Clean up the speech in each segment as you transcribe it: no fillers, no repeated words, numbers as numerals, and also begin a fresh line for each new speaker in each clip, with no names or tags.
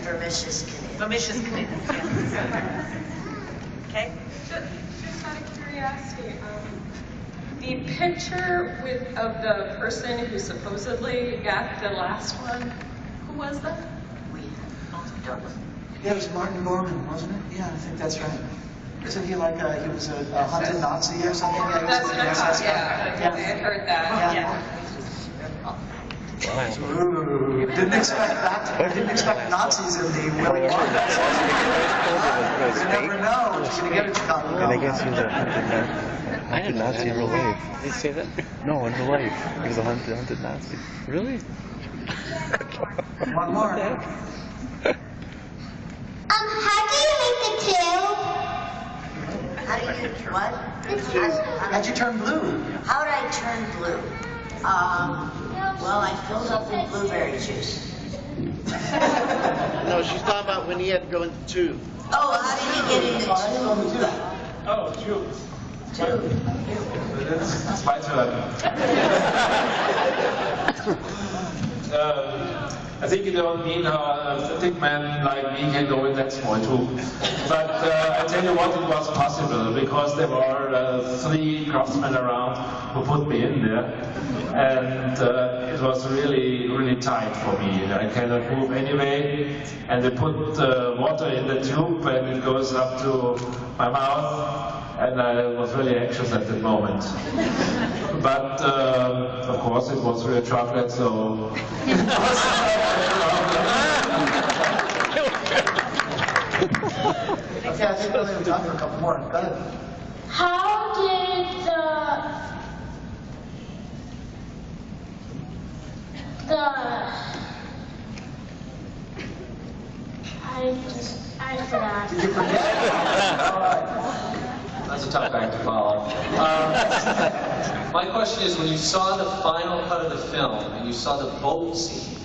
vermicious canoe.
Vermicious canoe. Yeah. Okay.
Just out of curiosity, the picture of the person who supposedly got the last one, who was that?
Yeah, it was Martin Gorman, wasn't it? Yeah, I think that's right. Isn't he like he was a hunted Nazi or something? Yeah,
That's what I thought, yeah. I had heard that.
Yeah.
Ooh, didn't expect that. Didn't expect Nazis in the Willy Wonka. You never know what you're going to get in Chicago.
And I guess he was a hunted Nazi in real life.
Did you say that?
No, in real life. He was a hunted Nazi.
Really?
One more.
How do you make the tube? How do you, what?
How'd you turn blue?
How would I turn blue? Well, I filled up with blueberry juice.
No, she's talking about when he had to go into the tube.
Oh, how did he get in the tube?
Oh, tube.
Tube.
It's my turn. I think you don't mean how a thick man like me can go in that small tube. But I tell you what, it was possible because there were 3 craftsmen around who put me in there. And it was really, really tight for me. I cannot move anyway. And they put water in the tube and it goes up to my mouth. And I was really anxious at that moment. But of course it was real chocolate, so it was
Okay, I think we're only done for a couple more. Go ahead.
How did I forgot.
Did you forget? All right.
That's a tough act to follow. My question is, when you saw the final cut of the film and you saw the boat scene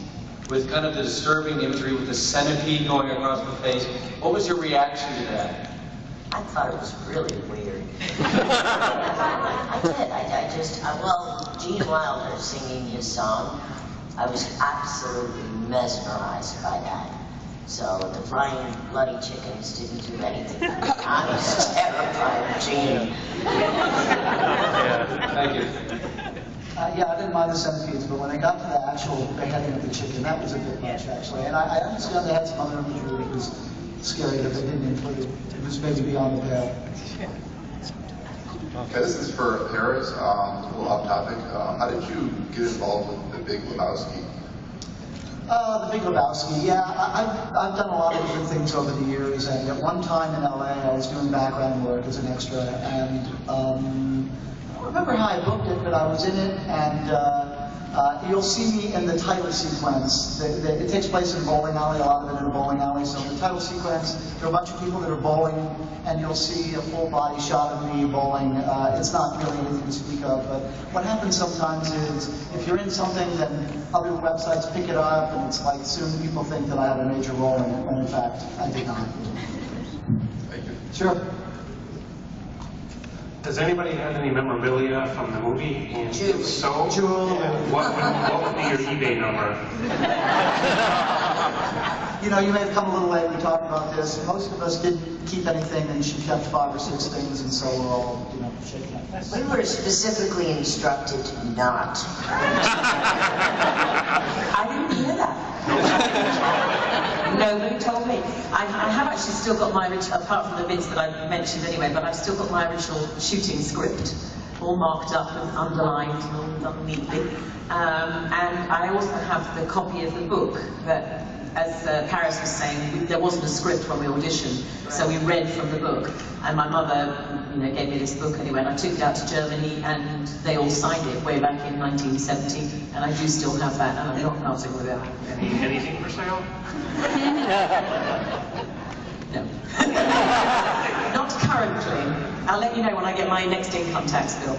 with kind of the disturbing imagery with the centipede going across the face, what was your reaction to that?
I thought it was really weird. I did. I just, well, Gene Wilder singing his song, I was absolutely mesmerized by that. So the flying bloody chickens didn't do anything. I was terrified of Gene.
Yeah, thank you.
Yeah, I didn't mind the centipedes, but when I got to the actual beheading of the chicken, that was a bit much, actually. And I understand they had some other imagery that was scary that they didn't include. It was maybe beyond the pale.
Okay, this is for Paris, a little off topic. How did you get involved with The Big Lebowski?
The Big Lebowski, yeah. I've done a lot of different things over the years, and at one time in LA, I was doing background work as an extra, and I don't remember how I booked it, but I was in it, and you'll see me in the title sequence. It takes place in a bowling alley, a lot of it in a bowling alley. So in the title sequence, there are a bunch of people that are bowling, and you'll see a full body shot of me bowling. It's not really anything to speak of, but what happens sometimes is, if you're in something, then other websites pick it up, and it's like soon people think that I have a major role in it, when in fact, I did not.
Thank you.
Sure.
Does anybody have any memorabilia from the movie? And if so, what would be your eBay number?
You know, you may have come a little late, we talked about this. Most of us didn't keep anything, and she kept 5 or 6 things, and so we're all, you know, shaking our heads.
We were specifically instructed not.
I didn't hear that. Nobody told me. I have actually still got my original, apart from the bits that I mentioned anyway, but I've still got my original shooting script, all marked up and underlined and all done neatly. And I also have the copy of the book that, as Paris was saying, there wasn't a script when we auditioned, so we read from the book. And my mother, you know, gave me this book anyway, and I took it out to Germany, and they all signed it way back in 1970, and I do still have that, and I'm not parting with it.
Anything for sale?
No. Not currently. I'll let you know when I get my next income tax bill.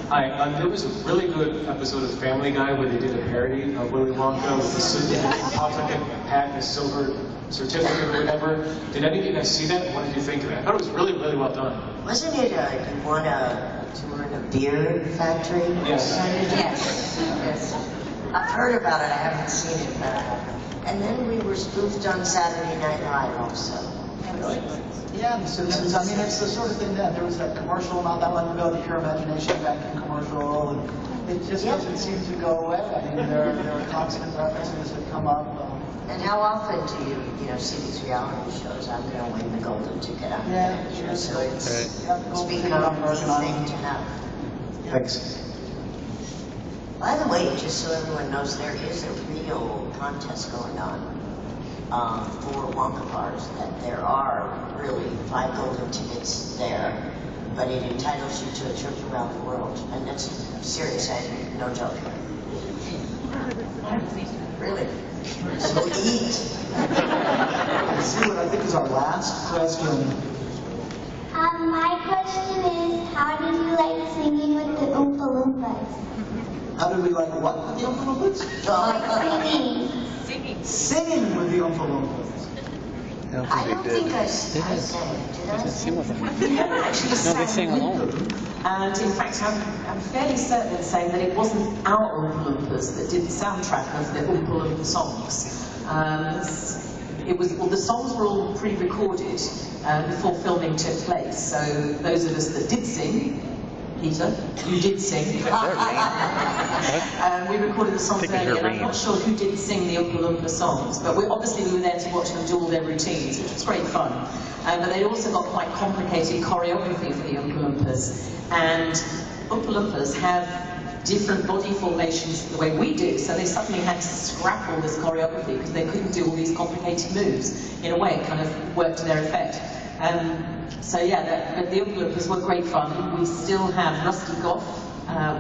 Hi, there was a really good episode of Family Guy where they did a parody of Willy Wonka with the suit that pops like a hat and a silver certificate or whatever. Did any of you guys see that? What did you think of it? I thought it was really, really well done.
Wasn't it you won a tour in a beer factory?
Yes.
Yes. Yes. I've heard about it, I haven't seen it, but and then we were spoofed on Saturday Night Live also. Really?
Yeah, The Simpsons. I mean, it's the sort of thing that there was that commercial not that long ago, the Pure Imagination Banking commercial, and it just doesn't seem to go away. I mean, there are constant references that come up.
And how often do you see these reality shows? I'm going to win the golden ticket. So it's speaking of a thing to have.
Thanks.
By the way, just so everyone knows, there is a real contest going on for Wonka bars. That there are really 5 golden tickets there, but it entitles you to a trip around the world, and that's serious. No joke. Really. So eat.
Let's see what I think is our last question.
My question is, how did you like singing with the Oompa Loompas?
How did we like what with the Oompa Loompas? Singing with the Oompa Loompas.
I don't think I sang. Did I sing?
We haven't actually sang
they sang along.
And in fact, I'm fairly certain in saying that it wasn't our Oompa Loompas that did the soundtrack of the Oompa Loompa songs. The songs were all pre-recorded before filming took place. So those of us that did sing, Peter, you did sing. We recorded the songs earlier, and I'm not sure who did sing the Oompa Loompa songs, but we were there to watch them do all their routines, which was great fun. But they also got quite complicated choreography for the Oompa Loompas, and Oompa Loompas have different body formations the way we do, so they suddenly had to scrap all this choreography because they couldn't do all these complicated moves. In a way, it kind of worked to their effect. So yeah, the Oompa Loompas were great fun. We still have Rusty Goff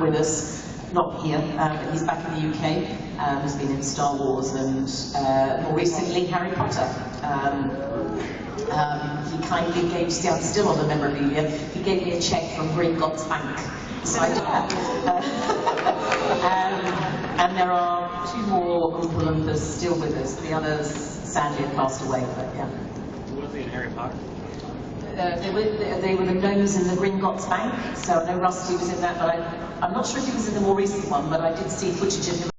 with us, not here, but he's back in the UK. He's been in Star Wars and more recently Harry Potter. He kindly gave, see I'm still on the memorabilia, he gave me a cheque from Gringotts Bank. So I did that. And there are 2 more Oompa Loompas still with us. The others sadly have passed away, but yeah.
Was he in Harry Potter?
They were the gnomes in the Gringotts Bank, so I know Rusty was in that, but I'm not sure if he was in the more recent one, but I did see footage of him.